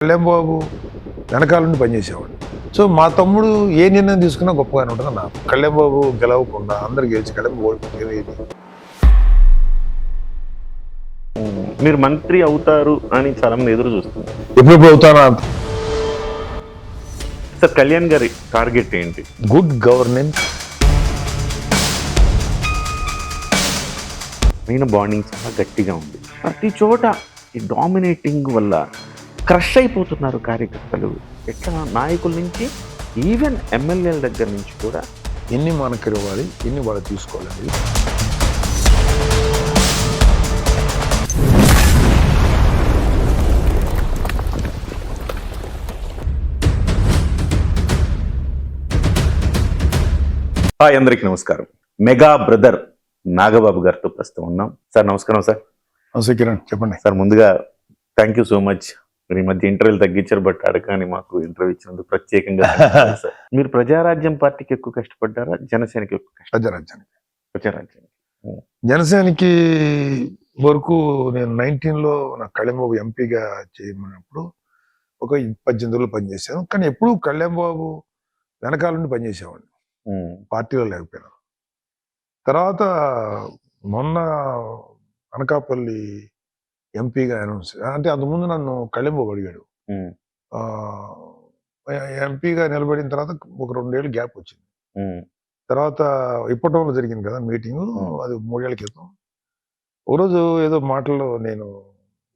కళ్యాణ్ బాబు వెనకాల నుండి పనిచేసేవాడు. సో మా తమ్ముడు ఏ నిర్ణయం తీసుకున్నా గొప్పగానే ఉంటుంది అన్న. కళ్యాణ్ బాబు గెలవకుండా అందరు గెలిచి కళ్యాణ్ బాబు ఓడిపోతే మీరు మంత్రి అవుతారు అని చాలా మంది ఎదురు చూస్తున్నారు. ఎప్పుడు అవుతానా అంత సార్ కళ్యాణ్ గారి టార్గెట్ ఏంటి? Good governance. మెయిన్ బాండింగ్ చాలా గట్టిగా ఉంది. ప్రతి చోట ఈ డామినేటింగ్ వల్ల క్రష్ అయిపోతున్నారు కార్యకర్తలు. ఎట్లా నాయకుల నుంచి ఈవెన్ ఎమ్మెల్యేల దగ్గర నుంచి కూడా ఎన్ని మనకి ఇవ్వాలి, ఎన్ని వాళ్ళు తీసుకోవాలి. హాయ్, అందరికీ నమస్కారం. మెగా బ్రదర్ నాగబాబు గారితో ప్రస్తుతం ఉన్నాం. సార్ నమస్కారం. సార్ నమస్తే కిరణ్, చెప్పండి. సార్ ముందుగా థ్యాంక్ యూ సో మచ్. మీరు ఈ మధ్య ఇంటర్వ్యూలు తగ్గించారు, బట్ అడగాని మాకు ఇంటర్వ్యూ ఇచ్చినందుకు ప్రత్యేకంగా సార్. మీరు ప్రజారాజ్యం పార్టీకి ఎక్కువ కష్టపడ్డారా, జనసేనకి ఎక్కువ ప్రజారాజ్యానికి? ప్రజారాజ్యానికి. జనసేనకి వరకు నేను 19లో నాకు కళ్యాణ్ బాబు ఎంపీగా చేయమన్నప్పుడు ఒక 18 రోజులు పనిచేశాను. కానీ ఎప్పుడు కళ్యాణ్ బాబు వెనకాల నుండి పనిచేసేవాడిని, పార్టీలో లేకపోయినా. తర్వాత మొన్న అనకాపల్లి ఎంపీగా అనౌన్స్, అంటే అంతకుముందు నన్ను కళ్యాణ్ బాబు అడిగాడు. ఎంపీగా నిలబడిన తర్వాత ఒక 2 ఏళ్ళు గ్యాప్ వచ్చింది. తర్వాత ఇప్పటంలో జరిగింది కదా మీటింగు, అది 3 ఏళ్ల క్రితం. ఒకరోజు ఏదో మాటల్లో నేను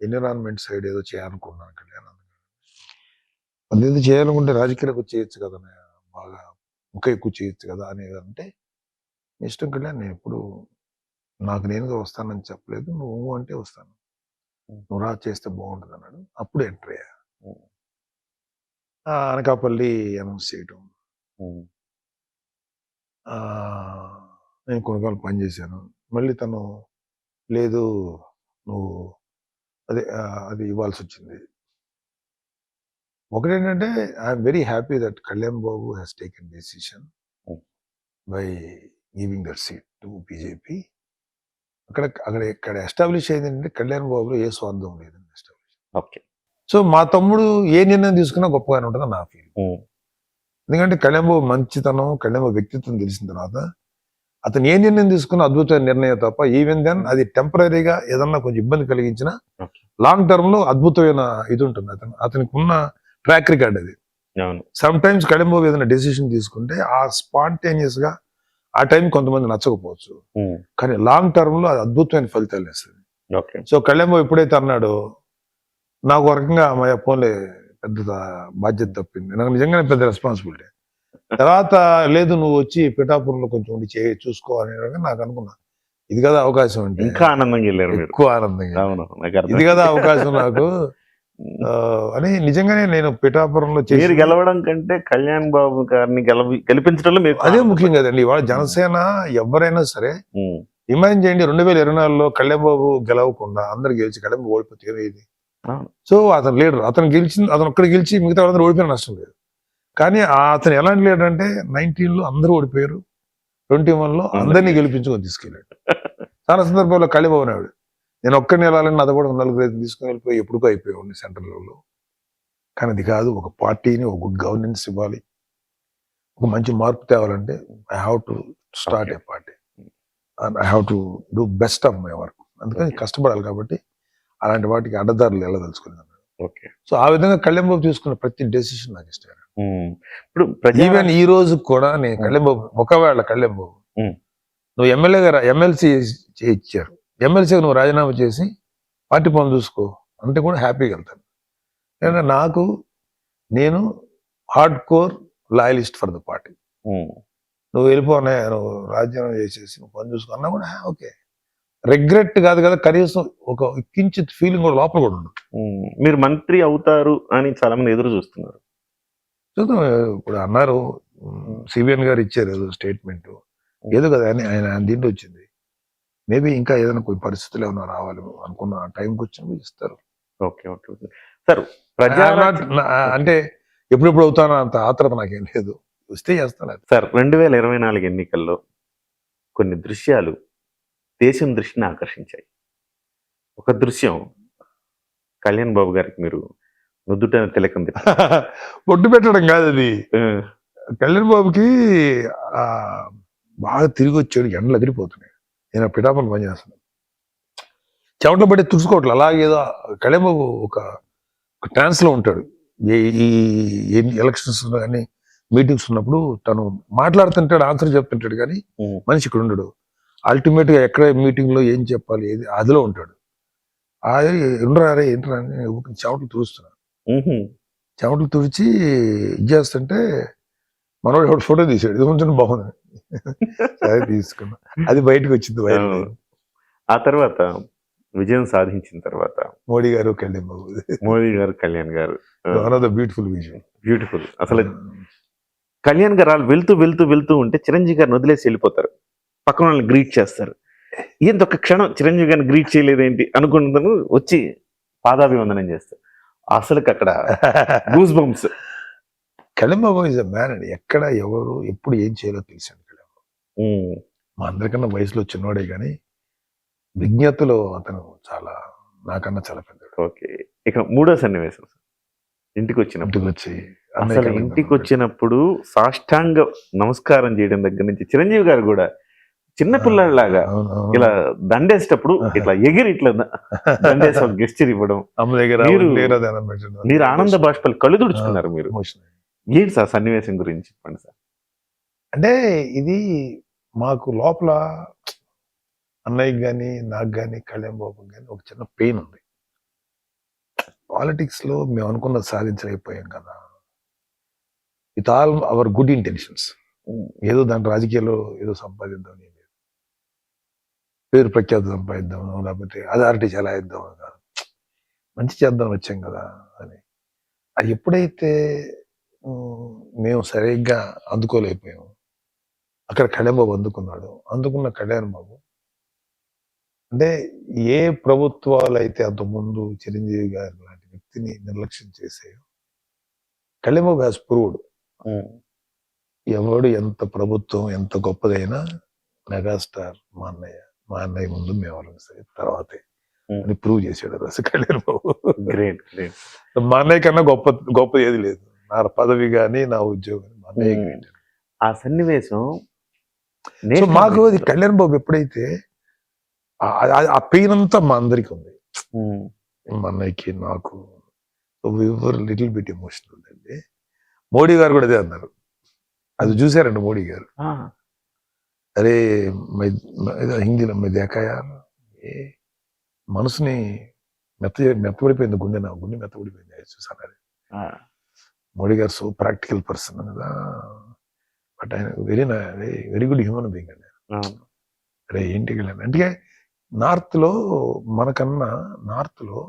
ఎన్విరాన్మెంట్ సైడ్ ఏదో చేయాలనుకున్నాను కళ్యాణ్. అదేదో చేయాలనుకుంటే రాజకీయాలకు చేయొచ్చు కదా, బాగా ఇంకా ఎక్కువ చేయొచ్చు కదా అనేది. అంటే ఇష్టం కళ్యాణ్, నేను ఎప్పుడు నాకు నేనుగా వస్తానని చెప్పలేదు, నువ్వు అంటే వస్తాను, నువ్వు రా చేస్తే బాగుంటుంది అన్నాడు. అప్పుడు ఎంటర్ అయ్యా. అనకాపల్లి అనౌన్స్ చేయటం, నేను కొనుగోలు పనిచేశాను. మళ్ళీ తను లేదు నువ్వు అది ఇవ్వాల్సి వచ్చింది. ఒకటేంటంటే I'm very happy that Kalyan Babu has taken decision by giving that seat to BJP. ఇక్కడ ఎస్టాబ్లిష్ అయిందంటే కళ్యాణ్ బాబులో ఏ స్వార్థం లేదండి ఎస్టాబ్లిష్. ఓకే. సో మా తమ్ముడు ఏ నిర్ణయం తీసుకున్నా గొప్పగానే ఉంటుంది నా ఫీల్. ఎందుకంటే కళ్యాణ్ బాబు మంచితనం, కళ్యాణ్ బాబు వ్యక్తిత్వం తెలిసిన తర్వాత అతను ఏ నిర్ణయం తీసుకున్నా అద్భుతమైన నిర్ణయం తప్ప, ఈవెన్ దెన్ అది టెంపరీగా ఏదన్నా కొంచెం ఇబ్బంది కలిగించిన లాంగ్ టర్మ్ లో అద్భుతమైన ఇది ఉంటుంది. అతనికి ఉన్న ట్రాక్ రికార్డ్ అది. సమ్ టైమ్స్ కళ్యాణ్ బాబు ఏదైనా డెసిషన్ తీసుకుంటే ఆ స్పాంటేనియస్ గా ఆ టైం కొంతమంది నచ్చకపోవచ్చు, కానీ లాంగ్ టర్మ్ లో అది అద్భుతమైన ఫలితాలు ఇస్తుంది. సో కళ్యాణ్ బాబు ఎప్పుడైతే అన్నాడో నాకు ఒక రకంగా మా ఫోన్లే పెద్ద బాధ్యత తప్పింది, నాకు నిజంగానే పెద్ద రెస్పాన్సిబిలిటీ. తర్వాత లేదు నువ్వు వచ్చి పిఠాపురంలో కొంచెం ఉండి చూసుకో అని నాకు అనుకున్నా. ఇది కదా అవకాశం అంటే ఇంకా ఆనందంగా వెళ్ళారు, ఎక్కువ ఆనందంగా. ఇది కదా అవకాశం నాకు అని నిజంగానే నేను పిఠాపురంలో చేసి గెలవడం కంటే కళ్యాణ్ బాబు గారిని గెలిపించడంలో అదే ముఖ్యం కదండి. ఇవాళ జనసేన ఎవరైనా సరే ఇమాజిన్ చేయండి, 2024లో కళ్యాణ్ బాబు గెలవకుండా అందరు గెలిచి కళ్యాణ్ బాబు ఓడిపోతే ఏమైంది? సో అతను లీడర్, అతను ఒక్కడ గెలిచి మిగతా వాళ్ళందరూ ఓడిపోయిన నష్టం లేదు. కానీ అతను ఎలాంటి లీడర్ అంటే 19లో అందరూ ఓడిపోయారు, 21లో అందరినీ గెలిపించుకొని తీసుకెళ్ళాడు. చాలా సందర్భాల్లో కళ్యాణ్ బాబు నాడు నేను ఒక్కడిని వెళ్ళాలని అది కూడా 4 తీసుకుని వెళ్ళిపోయి ఎప్పుడుకో అయిపోయాడు సెంట్రల్ లెవెల్లో. కానీ అది కాదు, ఒక పార్టీని ఒక గుడ్ గవర్నెన్స్ ఇవ్వాలి, ఒక మంచి మార్పు తేవాలంటే I have to start a party and I have to do best of my work. అందుకని కష్టపడాలి. కాబట్టి అలాంటి వాటికి అడ్డదారులు వెళ్ళదలుచుకున్నాను. సో ఆ విధంగా కళ్యాణ్ బాబు తీసుకున్న ప్రతి డెసిషన్ నాకు ఇష్టం. ఇప్పుడు ఈవెన్ ఈ రోజు కూడా నేను కళ్యాణ్ బాబు, ఒకవేళ కళ్యాణ్ బాబు నువ్వు ఎమ్మెల్సీ ఇచ్చారు, ఎమ్మెల్సీగా నువ్వు రాజీనామా చేసి పార్టీ పనులు చూసుకో అంటే కూడా హ్యాపీగా వెళ్తాను. ఎందుకంటే నేను hard core loyalist for the party. నువ్వు వెళ్ళిపోనే, నువ్వు రాజీనామా చేసేసి నువ్వు పని చూసుకో అన్నా కూడా ఓకే, రిగ్రెట్ కాదు కదా, కనీసం ఒక కించిత్ ఫీలింగ్ కూడా లోపల కూడా ఉండదు. మీరు మంత్రి అవుతారు అని చాలా మంది ఎదురు చూస్తున్నారు. చూద్దాం. ఇప్పుడు అన్నారు, సిబిఎన్ గారు ఇచ్చారు ఏదో స్టేట్మెంట్ ఏదో కదా అని, ఆయన దీంట్లో వచ్చింది. మేబీ ఇంకా ఏదైనా కొన్ని పరిస్థితులు ఏమైనా రావాలి అనుకున్న టైంకి వచ్చినప్పుడు ఇస్తారు. Okay okay sir. అంటే ఎప్పుడెప్పుడు అవుతానో అంత ఆత్రత నాకేం లేదు, వస్తే చేస్తాను సార్. 2024 ఎన్నికల్లో కొన్ని దృశ్యాలు దేశం దృష్టిని ఆకర్షించాయి. ఒక దృశ్యం, కళ్యాణ్ బాబు గారికి మీరు నుదుట తిలకం తిప్పి. బొట్టు పెట్టడం కాదు అది. కళ్యాణ్ బాబుకి ఆ బాగా తిరిగి వచ్చాడు, ఎండలు ఎదిరిపోతున్నాయి. నేను పిఠాపురం పని చేస్తున్నాను, చెమటలు పడి తుడుచుకోవట్లేదు. అలాగే ఏదో కళ్యాణ్ బాబు ఒక ట్రాన్స్ లో ఉంటాడు. ఈ ఎలక్షన్స్ కానీ మీటింగ్స్ ఉన్నప్పుడు తను మాట్లాడుతుంటాడు, ఆన్సర్ చెప్తుంటాడు, కానీ మనిషి ఇక్కడ ఉండడు. అల్టిమేట్ గా ఎక్కడ మీటింగ్ లో ఏం చెప్పాలి ఏది అదిలో ఉంటాడు. అది ఉండరారే ఏంటరా అని చెమటలు తుడుస్తున్నాడు. చెమటలు తుడిచి ఇది చేస్తుంటే మనోడు ఎవడు ఫోటో తీసాడు, ఇది కొంచెం బాగుంది సరే తీసుకున్నా. అది బయటకు వచ్చింది. ఆ తర్వాత విజయం సాధించిన తర్వాత మోడీ గారు కళ్యాణ్ బాబు, మోడీ గారు కళ్యాణ్ గారు one of the beautiful vision. Beautiful. అసలు కళ్యాణ్ గారు వాళ్ళు వెళ్తూ వెళ్తూ వెళ్తూ ఉంటే చిరంజీవి గారిని వదిలేసి వెళ్ళిపోతారు, పక్కన వాళ్ళని గ్రీట్ చేస్తారు. ఏంటి ఒక్క క్షణం చిరంజీవి గారిని గ్రీట్ చేయలేదేంటి అనుకుంటాను, వచ్చి పాదాభివందనం చేస్తారు. అసలుకి అక్కడ goose bumps. Kalyan Babu is a man అండి. ఎక్కడ ఎవరు ఎప్పుడు ఏం చేయాలో తెలిసాను కళ్యాణ్ బాబు. మా అందరికన్నా వయసులో చిన్నవాడే కానీ విజ్ఞతలో అతను చాలా నాకన్నా చాలా పెద్దవాడు. ఓకే, ఇక మూడో సన్నివేశం ఇంటికి వచ్చినప్పుడు వచ్చి అసలు ఇంటికి వచ్చినప్పుడు సాష్టాంగ నమస్కారం చేయడం దగ్గర నుంచి చిరంజీవి గారు కూడా చిన్నపిల్లలాగా ఇలా దండేసేటప్పుడు ఇట్లా ఎగిరి ఇట్లా దండేసి ఒక గెస్చర్ ఇవ్వడం, అమ్మ దగ్గర మీరు ఆనంద బాష్పాలు కళ్ళు తుడుచుకున్నారు. మీరు ఏంటి సార్ సన్నివేశం గురించి చెప్పండి సార్. అంటే ఇది మాకు లోపల అన్నయ్యకి కానీ నాకు కానీ కళ్యాణ్ బాబుకి కానీ ఒక చిన్న పెయిన్ ఉంది. పాలిటిక్స్ లో మేము అనుకున్నది సాధించలేకపోయాం కదా, with all our good intentions. ఏదో దాని రాజకీయాల్లో ఏదో సంపాదిద్దాం, పేరు ప్రఖ్యాతి సంపాదిద్దాం, లేకపోతే అథారిటీ చలాయిద్దాం కాదు, మంచి చేద్దాం వచ్చాం కదా అని. అది ఎప్పుడైతే మేము సరిగ్గా అందుకోలేకపోయాము, అక్కడ కళ్యాణ్ బాబు అందుకున్నాడు. అందుకున్న కళ్యాణ్ బాబు అంటే ఏ ప్రభుత్వాలు అయితే అంతకుముందు చిరంజీవి గారి లాంటి వ్యక్తిని నిర్లక్ష్యం చేసాయో, కళ్యాణ్ బాబు హాస్ ప్రూవ్డ్ ఎవడు ఎంత ప్రభుత్వం ఎంత గొప్పదైనా మెగాస్టార్ మా అన్నయ్య ముందు మేము సరే తర్వాతే అని ప్రూవ్ చేశాడు అసలు కళ్యాణ్ బాబు. గ్రేట్. మా అన్నయ్య కన్నా గొప్ప ఏది లేదు, నా పదవి కానీ నా ఉద్యోగం మా అన్నయ్య. ఆ సన్నివేశం మాకు అది కళ్యాణ్ బాబు ఎప్పుడైతే ఆ పెయిన్ అంతా మా అందరికి ఉంది, మా అన్నయ్యకి నాకు లిటిల్ బిట్ ఎమోషనల్ అండి. మోడీ గారు కూడా అదే అన్నారు, అది చూసారండి మోడీ గారు. అరే హిందీలో మై దేకాయా, మనసుని మెత్తబడిపోయింది, గుండె మెత్తబడిపోయింది చూసాను. మోడీ గారు సో ప్రాక్టికల్ పర్సన్ కదా, బట్ ఆయన వెరీ గుడ్ హ్యూమన్ బీయింగ్ అండి. అరే ఏంటి అంటే నార్త్ లో మనకన్నా నార్త్ లో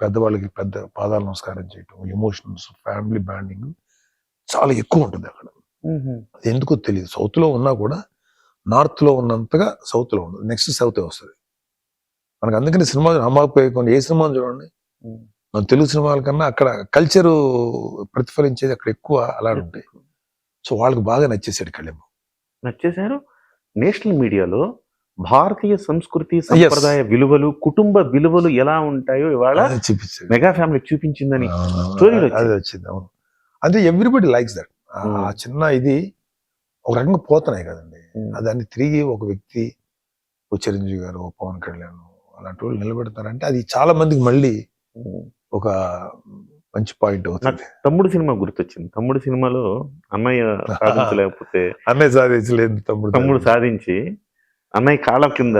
పెద్దవాళ్ళకి పెద్ద పాదాలు నమస్కారం చేయటం, ఎమోషన్స్, ఫ్యామిలీ బాండింగ్ చాలా ఎక్కువ ఉంటుంది అక్కడ. ఎందుకో తెలియదు, సౌత్ లో ఉన్నా కూడా నార్త్ లో ఉన్నంతగా సౌత్ లో ఉండదు, నెక్స్ట్ సౌత్ వస్తుంది మనకు. అందుకని సినిమా అమ్మకపోయి ఏ సినిమా చూడండి, మన తెలుగు సినిమాల కన్నా అక్కడ కల్చరు ప్రతిఫలించేది అక్కడ ఎక్కువ అలా ఉంటాయి. సో వాళ్ళకి బాగా నచ్చేసాడు కళ్యాణ్. నచ్చేశారు. నేషనల్ మీడియాలో భారతీయ సంస్కృతి సంప్రదాయ విలువలు, కుటుంబ విలువలు ఎలా ఉంటాయో ఇవాళ చూపించారు, మెగా ఫ్యామిలీ చూపించిందని అది వచ్చింది. అవును, అంటే ఎవ్రీబడి లైక్స్ దట్. ఆ చిన్న ఇది ఒక రకంగా పోతున్నాయి కదండి, దాన్ని తిరిగి ఒక వ్యక్తి, ఓ చిరంజీవి గారు, ఓ పవన్ కళ్యాణ్ అలాంటి వాళ్ళు నిలబెడతారంటే అది చాలా మందికి మళ్ళీ ఒక మంచి పాయింట్ అవుతుంది. తమ్ముడు సినిమా గుర్తొచ్చింది. తమ్ముడు సినిమాలో అన్నయ్య సాధించలేకపోతే అన్నయ్య సాధించలేదు, తమ్ముడు సాధించి అన్నయ్య కాళ్ళ కింద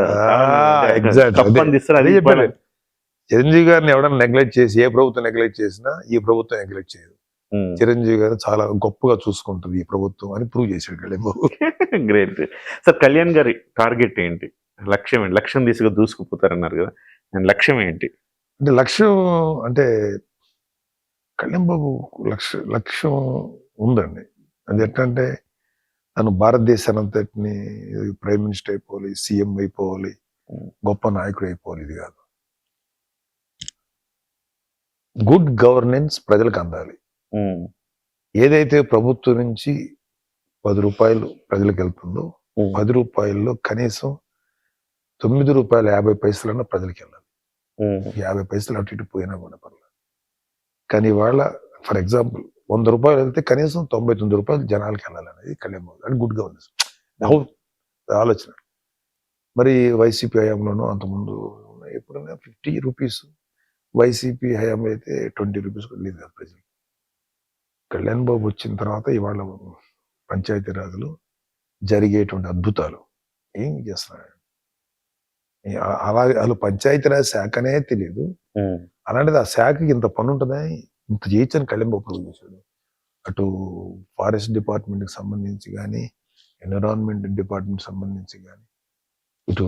చిరంజీవి గారిని ఎవడన్నా నెగ్లెక్ట్ చేసి, ఏ ప్రభుత్వం నెగ్లెక్ట్ చేసినా ఈ ప్రభుత్వం నెగ్లెక్ట్ చేయదు. చిరంజీవి గారు చాలా గొప్పగా చూసుకుంటుంది ఈ ప్రభుత్వం అని ప్రూవ్ చేశాడు కళ్యాణ్ బాబు. Great sir. కళ్యాణ్ గారి టార్గెట్ ఏంటి, లక్ష్యం ఏంటి? లక్ష్యం దిశగా దూసుకుపోతారన్నారు కదా, లక్ష్యం ఏంటి? అంటే లక్ష్యం అంటే కళ్యాణ్ బాబు లక్ష్యం ఉందండి. అది ఎట్లంటే తను భారతదేశాన్ని అంతటిని ప్రైమ్ మినిస్టర్ అయిపోవాలి, సీఎం అయిపోవాలి, గొప్ప నాయకుడు అయిపోవాలి, ఇది కాదు. గుడ్ గవర్నెన్స్ ప్రజలకు అందాలి. ఏదైతే ప్రభుత్వం నుంచి 10 రూపాయలు ప్రజలకు వెళ్తుందో 10 రూపాయల్లో కనీసం 9 రూపాయల 50 పైసలన్నా ప్రజలకు వెళ్ళాలి. 50 పైసలు అటు ఇటు పోయినా కూడా పర్లేదు. కానీ ఇవాళ ఫర్ ఎగ్జాంపుల్ 100 రూపాయలు వెళ్తే కనీసం 99 రూపాయలు జనాలకి వెళ్ళాలనేది కళ్యాణ్ బాబు అది గుడ్ గవర్నెన్స్ ఆలోచన. మరి వైసీపీ హయాంలోనూ అంతకుముందు ఎప్పుడైనా 50 రూపీస్, వైసీపీ హయాంలో అయితే 20 రూపీస్ కూడా లేదు కదా ప్రజలు. కళ్యాణ్ బాబు వచ్చిన తర్వాత ఇవాళ పంచాయతీ రాజులు జరిగేటువంటి అద్భుతాలు ఏం చేస్తున్నారు. అలాగే వాళ్ళు పంచాయతీరాజ్ శాఖనే తెలియదు, అలాంటిది ఆ శాఖకి ఇంత పని ఉంటుందా, ఇంత చేయొచ్చని కళ్యాణ్ బాబు ప్రూవ్ చేశాడు. అటు ఫారెస్ట్ డిపార్ట్మెంట్కి సంబంధించి కానీ, ఎన్విరాన్మెంట్ డిపార్ట్మెంట్ సంబంధించి కానీ, ఇటు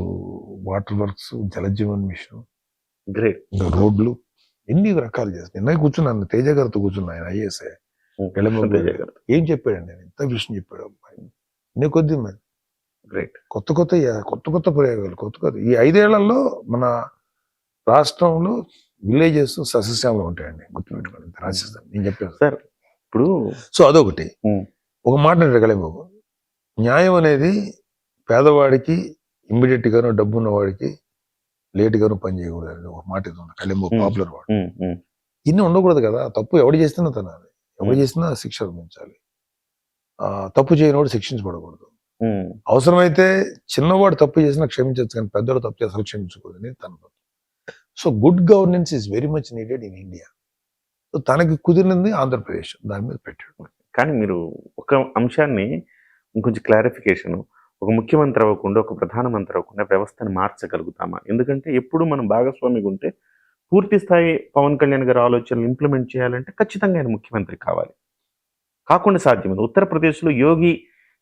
water works, Jal Jeevan mission, great, ఇంకా రోడ్లు, ఎన్ని రకాలు చేస్తాయి. నిన్న కూర్చున్నాను తేజ గారితో కూర్చున్నా, ఆయన ఐఏఎస్ ఏం చెప్పాడండి, ఆయన ఎంత విషయం చెప్పాడు అబ్బాయి. ఇన్ని కొద్ది మరి గ్రేట్, కొత్త కొత్త ప్రయోగాలు, కొత్త ఈ 5 ఏళ్లలో మన రాష్ట్రంలో విలేజెస్ సస్యశ్యామలు ఉంటాయండి, గుర్తుపెట్టుకోండి. రాజస్థాన్ నేను చెప్పాను సార్. ఇప్పుడు సో అదొకటి. ఒక మాట అంటే కళ్యాణ్ బాబు, న్యాయం అనేది పేదవాడికి ఇమ్మీడియట్ గాను, డబ్బు ఉన్నవాడికి లేట్ గాను పని చేయకూడదు అని ఒక మాట ఇది ఉంది. కళ్యాణ్ బాబు పాపులర్ వాడు. ఇన్ని ఉండకూడదు కదా, తప్పు ఎవడు చేస్తున్నా తనాలి, ఎవడు చేసినా శిక్ష అనుభవించాలి, తప్పు చేయనివాడు శిక్షించబడకూడదు. అవసరమైతే చిన్నవాడు తప్పు చేసినా క్షమించవచ్చు, కానీ పెద్దవాడు తప్పు చేసిన క్షమించకూడదు అనేది తన తప్పు. So good governance is very much needed in India. So తనకి కుదిరినది ఆంధ్రప్రదేశ్, దాని మీద పెట్టాడు. కానీ మీరు ఒక అంశాన్ని ఇంకొంచెం క్లారిఫికేషన్, ఒక ముఖ్యమంత్రి అవ్వకుండా, ఒక ప్రధానమంత్రి అవ్వకుండా వ్యవస్థను మార్చగలుగుతామా? ఎందుకంటే ఎప్పుడు మనం భాగస్వామిగా ఉంటే పూర్తి స్థాయి పవన్ కళ్యాణ్ గారి ఆలోచనలు ఇంప్లిమెంట్ చేయాలంటే ఖచ్చితంగా ఆయన ముఖ్యమంత్రి కావాలి. కాకుండా సాధ్యమైంది. ఉత్తరప్రదేశ్లో యోగి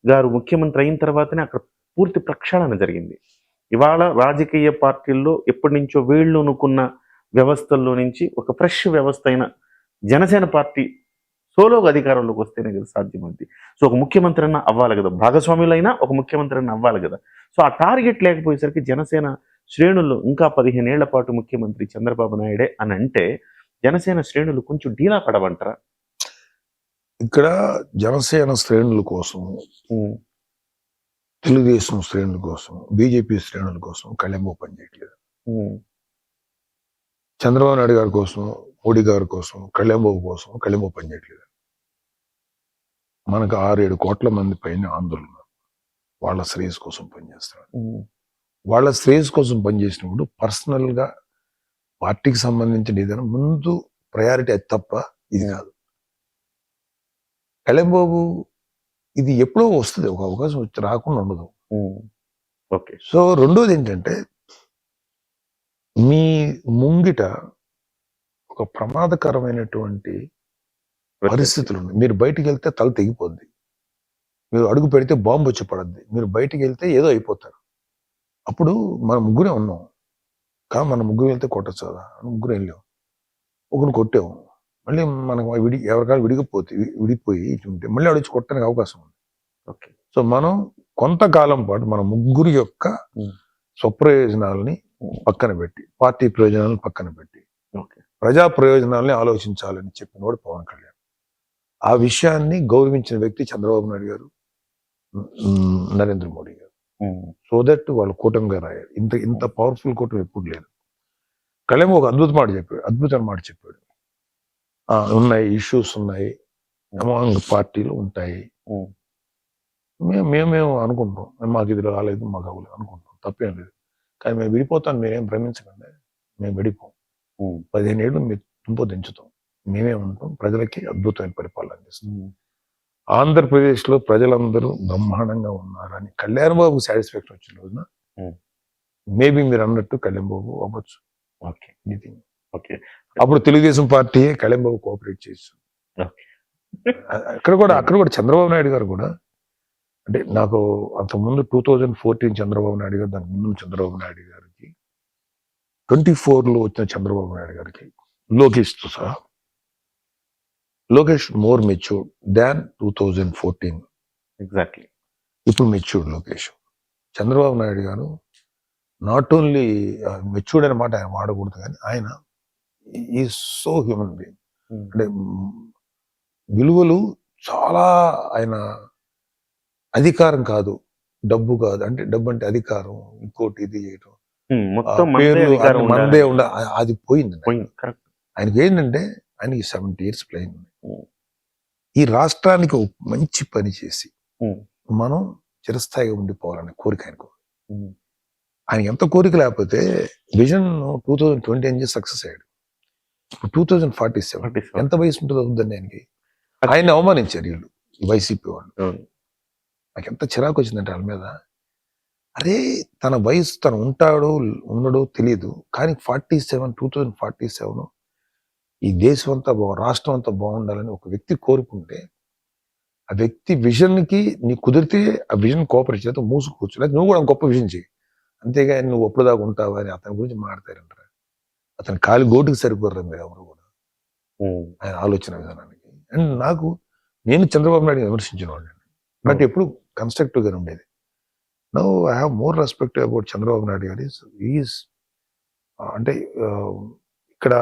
గారు ముఖ్యమంత్రి అయిన తర్వాతనే అక్కడ పూర్తి ప్రక్షాళన జరిగింది. ఇవాళ రాజకీయ పార్టీల్లో ఎప్పటి నుంచో వేళ్ళు అనుకున్న వ్యవస్థల్లో నుంచి ఒక ఫ్రెష్ వ్యవస్థ అయిన జనసేన పార్టీ సోలోగా అధికారంలోకి వస్తేనే కదా సాధ్యమైంది. సో ఒక ముఖ్యమంత్రి అన్న అవ్వాలి కదా, భాగస్వాములైనా ఒక ముఖ్యమంత్రి అన్న అవ్వాలి కదా. సో ఆ టార్గెట్ లేకపోయేసరికి జనసేన శ్రేణుల్లో ఇంకా 15 ఏళ్ల పాటు ముఖ్యమంత్రి చంద్రబాబు నాయుడే అని అంటే జనసేన శ్రేణులు కొంచెం డీలా పడవంటారా? ఇక్కడ జనసేన శ్రేణుల కోసం, తెలుగుదేశం శ్రేణుల కోసం, బీజేపీ శ్రేణుల కోసం కళ్యాణ్ బాబు పనిచేయట్లేదు. చంద్రబాబు నాయుడు గారి కోసం, మోడీ గారి కోసం, కళ్యాణ్ బాబు కోసం కళ్యాణ్ బాబు పనిచేయట్లేదు. మనకు 6-7 కోట్ల మంది పైన ఆందోళన, వాళ్ళ శ్రేయస్ కోసం పనిచేస్తారు. వాళ్ళ శ్రేయస్ కోసం పనిచేసినప్పుడు పర్సనల్ గా పార్టీకి సంబంధించిన ఏదైనా ముందు ప్రయారిటీ అది తప్ప ఇది కాదు. కళ్యాణ్ బాబు ఇది ఎప్పుడో వస్తుంది, ఒక అవకాశం వచ్చి రాకుండా ఉండదు. ఓకే. సో రెండోది ఏంటంటే, మీ ముంగిట ఒక ప్రమాదకరమైనటువంటి పరిస్థితులు ఉన్నాయి. మీరు బయటికి వెళ్తే తల తెగిపోద్ది, మీరు అడుగు పెడితే బాంబు వచ్చి పడద్ది, మీరు బయటికి వెళ్తే ఏదో అయిపోతారు. అప్పుడు మన ముగ్గురే ఉన్నాం, కానీ మన ముగ్గురు వెళ్తే కొట్టచ్చు కదా, ముగ్గురు వెళ్ళాం, ఒకరిని కొట్టాము, మళ్ళీ మనకు ఎవరికాలు విడిపోయి ఉంటే మళ్ళీ అడిచి కొట్టడానికి అవకాశం ఉంది. ఓకే. సో మనం కొంతకాలం పాటు మన ముగ్గురు యొక్క స్వప్రయోజనాలని పక్కన పెట్టి, పార్టీ ప్రయోజనాలను పక్కన పెట్టి, ప్రజా ప్రయోజనాలని ఆలోచించాలని చెప్పినవాడు పవన్ కళ్యాణ్. ఆ విషయాన్ని గౌరవించిన వ్యక్తి చంద్రబాబు నాయుడు గారు, నరేంద్ర మోడీ గారు. సో దట్ వాళ్ళు కూటమిగా రాయారు. ఇంత పవర్ఫుల్ కూటమి ఎప్పుడు లేదు. కళ్యాణ్ ఒక అద్భుతమైన మాట చెప్పాడు. ఉన్నాయి ఇష్యూస్ ఉన్నాయి, అమాంగ్ పార్టీలు ఉంటాయి, మేము అనుకుంటాం, మాకు ఇది రాలేదు, మాకు అవ్వలేదు అనుకుంటాం, తప్పేం లేదు. కానీ మేము విడిపోతాం, మీరేం భ్రమించకండి, మేము విడిపోం. 15 ఏళ్ళు మీరు దించుతాం, మేమే ఉంటాం, ప్రజలకి అద్భుతమైన పరిపాలన చేస్తాం. ఆంధ్రప్రదేశ్లో ప్రజలందరూ బ్రహ్మాండంగా ఉన్నారని కళ్యాణ్ బాబు సాటిస్ఫాక్షన్ వచ్చిన రోజున మేబీ మీరు అన్నట్టు కళ్యాణ్ బాబు అవ్వచ్చు. ఓకే. ఓకే. అప్పుడు తెలుగుదేశం పార్టీ కళ్యాణ్ బాబు కోఆపరేట్ చేస్తూ, అక్కడ కూడా చంద్రబాబు నాయుడు గారు కూడా, అంటే నాకు అంతకుముందు 2014 చంద్రబాబు నాయుడు గారు, దానికి ముందు చంద్రబాబు నాయుడు గారికి, 24లో వచ్చిన చంద్రబాబు నాయుడు గారికి లోకేష్తో సహా, లోకేష్ మోర్ మెచ్యూర్డ్ దాన్ 2014. ఎగ్జాక్ట్లీ. ఇప్పుడు మెచ్యూర్డ్ లోకేష్. చంద్రబాబు నాయుడు గారు నాట్ ఓన్లీ మెచ్యూర్డ్ అనే మాట ఆయన వాడకూడదు, కానీ ఆయన ఈ సో హ్యూమన్ బీయింగ్. అంటే విలువలు చాలా, ఆయన అధికారం కాదు, డబ్బు కాదు, అంటే డబ్బు అంటే అధికారం, ఇంకోటి ఇది చేయటం, మొత్తం పేర్లు మందే ఉండ, అది పోయింది. ఆయనకి ఏంటంటే ఆయనకి 70 years ప్లేయింగ్ ఉంది. Hmm. ఈ రాష్ట్రానికి ఒక మంచి పని చేసి Hmm. మనం చిరస్థాయిగా ఉండిపోవాలనే కోరిక ఆయనకు. Hmm. ఆయన ఎంత కోరిక లేకపోతే విజన్ 2020 అని సక్సెస్ అయ్యాడు. 2047 ఎంత వయసు ఉంటుందో వద్దండి ఆయనకి. ఆయన అవమానించారు వీళ్ళు వైసీపీ వాళ్ళు. నాకు ఎంత చిరాకు వచ్చిందంటే వాళ్ళ మీద. అరే తన వయసు తను ఉంటాడో ఉండడో తెలియదు, కానీ 2047 ఈ దేశం అంతా రాష్ట్రం అంతా బాగుండాలని ఒక వ్యక్తి కోరుకుంటే ఆ వ్యక్తి విజన్కి నీకు కుదిరితే ఆ విజన్ కోఆపరేట్ చేత మూసుకోవచ్చు, లేదా నువ్వు కూడా గొప్ప విజన్ చేయి. అంతేగాని నువ్వు ఒప్పుడు దాకా ఉంటావా అని అతని గురించి మాట్లాడతారంటారు. అతని కాలి గోటుకి సరిపోరు మీరు ఎవరు కూడా ఆయన ఆలోచన విధానానికి. అండ్ నేను చంద్రబాబు నాయుడు విమర్శించిన వాడిని, బట్ ఎప్పుడు కన్స్ట్రక్టివ్ గా ఉండేది. Now I have more respect about Chandrababu Naidu గారు. అంటే ఇక్కడ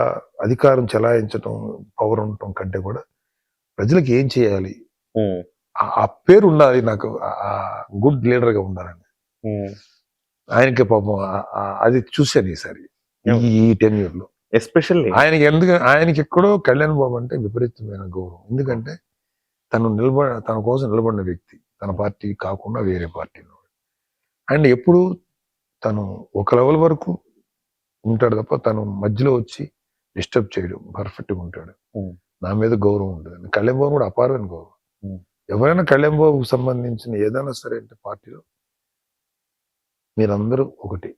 అధికారం చెలాయించడం, పవర్ ఉండటం కంటే కూడా ప్రజలకు ఏం చేయాలి ఆ పేరు ఉండాలి, నాకు గుడ్ లీడర్ గా ఉండాలని. ఆయనకి పాపం అది చూశాను ఈసారి ఈ టెన్యూర్ లో. ఎస్పెషల్లీ ఆయనకి ఎక్కడో కళ్యాణ్ బాబు అంటే విపరీతమైన గౌరవం. ఎందుకంటే తన కోసం నిలబడిన వ్యక్తి, తన పార్టీ కాకుండా వేరే పార్టీలో. అండ్ ఎప్పుడు తను ఒక లెవెల్ వరకు ఉంటాడు తప్ప తను మధ్యలో వచ్చి డిస్టర్బ్ చేయడం, పర్ఫెక్ట్గా ఉంటాడు. నా మీద గౌరవం ఉంటుంది. కళ్యాణ్ బాబు కూడా అపారమైన గౌరవం. ఎవరైనా కళ్యాణ్ బాబుకు సంబంధించిన ఏదైనా సరే అంటే పార్టీలో మీరందరూ ఒకటి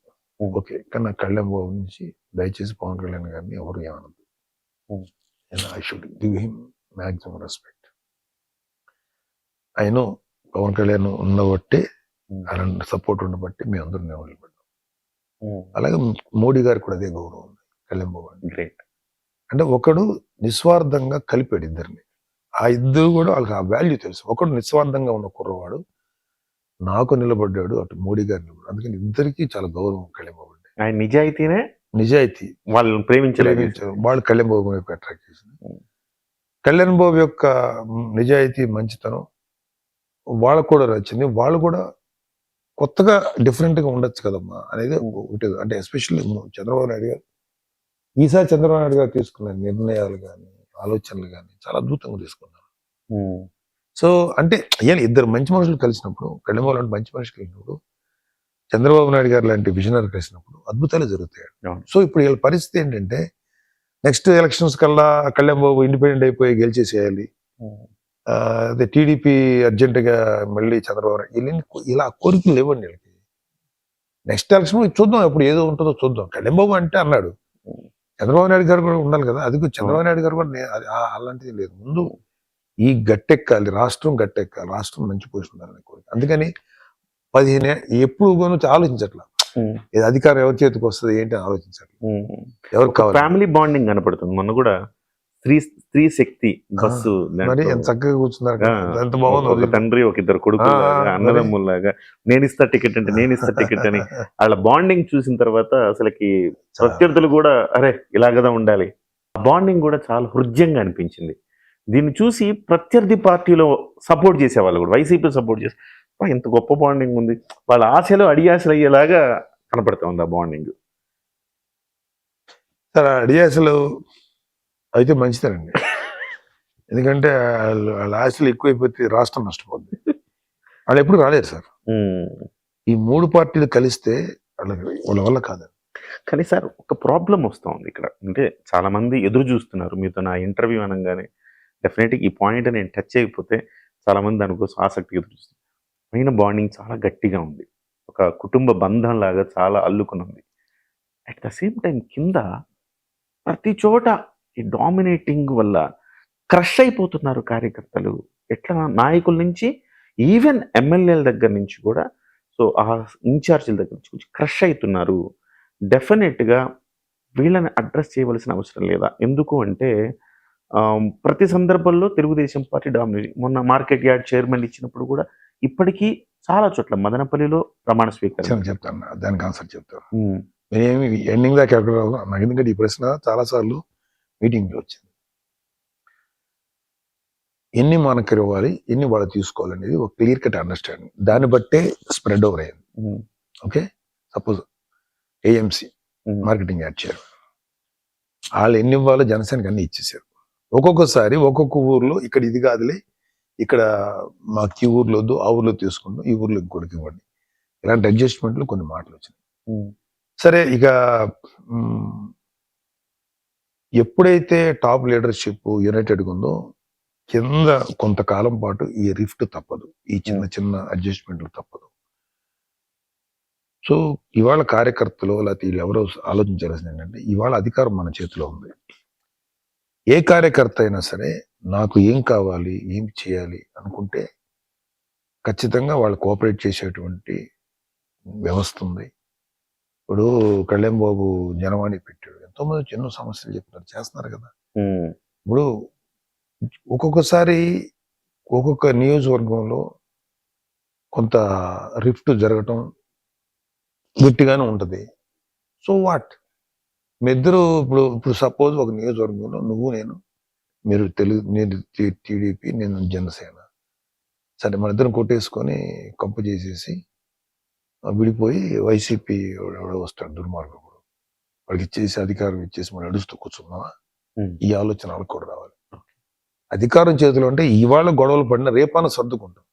ఓకే, కానీ నా కళ్యాణ్ బాబు నుంచి దయచేసి పవన్ కళ్యాణ్ గారిని ఎవరు ఏమనదు. I should give him maximum respect. ఆయన పవన్ కళ్యాణ్ ఉన్నబట్టి, అలాంటి సపోర్ట్ ఉండబట్టి మేము అందరూ నిలబడ్డాం. అలాగే మోడీ గారికి కూడా అదే గౌరవం ఉంది కళ్యాణ్ బాబు అంటే. గ్రేట్. అంటే ఒకడు నిస్వార్థంగా కలిపాడు ఇద్దరిని. ఆ ఇద్దరు కూడా వాళ్ళకి ఆ వాల్యూ తెలుసు. ఒకడు నిస్వార్థంగా ఉన్న కుర్రవాడు నాకు నిలబడ్డాడు, అటు మోడీ గారు నిలబడ్డాడు. అందుకని ఇద్దరికి చాలా గౌరవం కళ్యాణ్ బాబు అంటే. ఆయన నిజాయితీ వాళ్ళని ప్రేమించలేదు, వాళ్ళు కళ్యాణ్ బాబు వైపు అట్రాక్ట్ చేసింది. కళ్యాణ్ బాబు యొక్క నిజాయితీ, మంచితనం వాళ్ళకు కూడా నచ్చింది. వాళ్ళు కూడా కొత్తగా డిఫరెంట్ గా ఉండొచ్చు కదమ్మా అనేది ఒకటి. అంటే ఎస్పెషల్లీ చంద్రబాబు నాయుడు గారు ఈసారి చంద్రబాబు నాయుడు గారు తీసుకున్న నిర్ణయాలు కానీ ఆలోచనలు కానీ చాలా అద్భుతంగా తీసుకున్నారు. సో అంటే ఇద్దరు మంచి మనుషులు కలిసినప్పుడు, కళ్యాణ్ బాబు లాంటి మంచి మనుషులు కలిసినప్పుడు, చంద్రబాబు నాయుడు గారు లాంటి విజనరీ కలిసినప్పుడు అద్భుతాలు జరుగుతాయి. సో ఇప్పుడు వీళ్ళ పరిస్థితి ఏంటంటే నెక్స్ట్ ఎలక్షన్స్ కల్లా కళ్యాణ్ బాబు ఇండిపెండెంట్ అయిపోయి గెలిచేసేయాలి, అదే టీడీపీ అర్జెంట్ గా మళ్ళీ చంద్రబాబు నాయుడు ఇలా కోరికలు లేవండి వీళ్ళకి. నెక్స్ట్ ఎలక్షన్ చూద్దాం, ఎప్పుడు ఏదో ఉంటుందో చూద్దాం. కళ్యాణ్ బాబు అంటే అన్నాడు, చంద్రబాబు నాయుడు గారు కూడా ఉండాలి కదా. అది చంద్రబాబు నాయుడు గారు కూడా అలాంటిది లేదు. ముందు ఈ గట్టెక్కాలి, రాష్ట్రం గట్టెక్కాలి, రాష్ట్రం మంచి పొజిషన్ ఉండాలని కోరిక. అందుకని 15 ఎప్పుడు ఆలోచించట్లా ఇది అధికారం ఎవరి చేతికి వస్తుంది ఏంటి అని ఆలోచించట్లా. ఎవరికి కావాలి ఫ్యామిలీ బాండింగ్ కనపడుతుంది. మొన్న కూడా స్త్రీ శక్తి బస్సు మరి ఎంత చక్కగా కూర్చున్నారు, ఎంత బాగుంది. ఒక తండ్రి, ఒక ఇద్దరు కొడుకు, అన్నదమ్ముల్లాగా నేను ఇస్తా టికెట్ అంటే నేను ఇస్తా టికెట్ అని వాళ్ళ బాండింగ్ చూసిన తర్వాత అసలుకి ప్రత్యర్థులు కూడా అరే ఇలాగదా ఉండాలి. ఆ బాండింగ్ కూడా చాలా హృద్యంగా అనిపించింది. దీన్ని చూసి ప్రత్యర్థి పార్టీలో సపోర్ట్ చేసేవాళ్ళు కూడా, వైసీపీ సపోర్ట్ చేసి ఎంత గొప్ప బాండింగ్ ఉంది, వాళ్ళ ఆశలు అడియాసలు అయ్యేలాగా కనపడతా ఉంది ఆ బాండింగ్. సార్ అడియాసలు అయితే మంచిదేనండి, ఎందుకంటే వాళ్ళ ఆశలు ఎక్కువైపోతే రాష్ట్రం నష్టపోద్ది. వాళ్ళు ఎప్పుడు రాలేరు సార్. ఈ 3 పార్టీలు కలిస్తే వాళ్ళ వల్ల కాదు. కానీ సార్ ఒక ప్రాబ్లం వస్తూ ఉంది ఇక్కడ. అంటే చాలా మంది ఎదురు చూస్తున్నారు మీతో నా ఇంటర్వ్యూ అనగానే. డెఫినెట్గా ఈ పాయింట్ నేను టచ్ అయిపోతే చాలా మంది దానికోసం ఆసక్తిగా ఎదురు చూస్తున్నారు. పైన బాండింగ్ చాలా గట్టిగా ఉంది, ఒక కుటుంబ బంధం లాగా చాలా అల్లుకుని ఉంది. అట్ ద సేమ్ టైం కింద ప్రతి చోట ఈ డామినేటింగ్ వల్ల క్రష్ అయిపోతున్నారు కార్యకర్తలు. ఎట్లా నాయకుల నుంచి ఈవెన్ ఎమ్మెల్యేల దగ్గర నుంచి కూడా, సో ఆ ఇన్ఛార్జీల దగ్గర నుంచి క్రష్ అవుతున్నారు. డెఫినెట్గా వీళ్ళని అడ్రస్ చేయవలసిన అవసరం లేదా? ఎందుకు అంటే ప్రతి సందర్భంలో తెలుగుదేశం పార్టీ డామినేటింగ్. మొన్న మార్కెట్ యార్డ్ చైర్మన్ ఇచ్చినప్పుడు కూడా ఇప్పటికీ చాలా చోట్ల మదనపల్లిలో ప్రమాణ స్వీకారం. చెప్తాను, దానికి ఆన్సర్ చెప్తాను. నేనేమి ఎండింగ్ దాకా ఎక్కడ రాదు నాకు, ఎందుకంటే ఈ ప్రశ్న చాలా సార్లు మీటింగ్ లో వచ్చింది. ఎన్ని మనకి ఇవ్వాలి, ఎన్ని వాళ్ళు తీసుకోవాలనేది ఒక క్లియర్ కట్ అండర్స్టాండింగ్. దాన్ని బట్టే స్ప్రెడ్ ఓవర్ అయ్యింది. Okay, suppose AMC marketing add చేయరు, వాళ్ళు ఎన్ని ఇవ్వాలో జనసేనకి అన్ని ఇచ్చేసారు. ఒక్కొక్కసారి ఒక్కొక్క ఊర్లో ఇక్కడ ఇది కాదులే, ఇక్కడ మాకు ఈ ఊర్లో వద్దు, ఆ ఊర్లో తీసుకుంటాం, ఈ ఊర్లో ఇంకోటికి ఇవ్వండి, ఇలాంటి అడ్జస్ట్మెంట్లు కొన్ని మాటలు వచ్చినాయి. సరే ఇక మ్, ఎప్పుడైతే టాప్ లీడర్షిప్ యునైటెడ్ ఉందో కింద కొంతకాలం పాటు ఈ రిఫ్ట్ తప్పదు, ఈ చిన్న చిన్న అడ్జస్ట్మెంట్లు తప్పదు. సో ఇవాళ కార్యకర్తలు లేకపోతే వీళ్ళు ఎవరో ఆలోచించాల్సింది ఏంటంటే ఇవాళ అధికారం మన చేతిలో ఉంది. ఏ కార్యకర్త అయినా సరే నాకు ఏం కావాలి, ఏం చేయాలి అనుకుంటే ఖచ్చితంగా వాళ్ళు కోఆపరేట్ చేసేటువంటి వ్యవస్థ ఉంది. ఇప్పుడు కళ్యాణ్ బాబు జనవాణి పెట్టాడు, ఎంతో మంది ఎన్నో సమస్యలు చెప్పినారు, చేస్తున్నారు కదా. ఇప్పుడు ఒక్కొక్కసారి ఒక్కొక్క నియోజకవర్గంలో కొంత రిఫ్ట్ జరగటం గట్టిగానే ఉంటది. సో వాట్, మీ ఇద్దరు ఇప్పుడు ఇప్పుడు సపోజ్ ఒక నియోజకవర్గంలో నువ్వు నేను, మీరు తెలుగు, నేను టీడీపీ, నేను జనసేన, సరే మన ఇద్దరం కొట్టేసుకొని కంపు చేసేసి విడిపోయి వైసీపీ ఎవడో వస్తాడు దుర్మార్గకుడు, వాడికి ఇచ్చేసి అధికారం ఇచ్చేసి మనం నడుస్తూ కూర్చున్నావా? ఈ ఆలోచన వాళ్ళకి కూడా రావాలి. అధికారం చేతిలో అంటే ఇవాళ గొడవలు పడిన రేపాన సర్దుకుంటాం,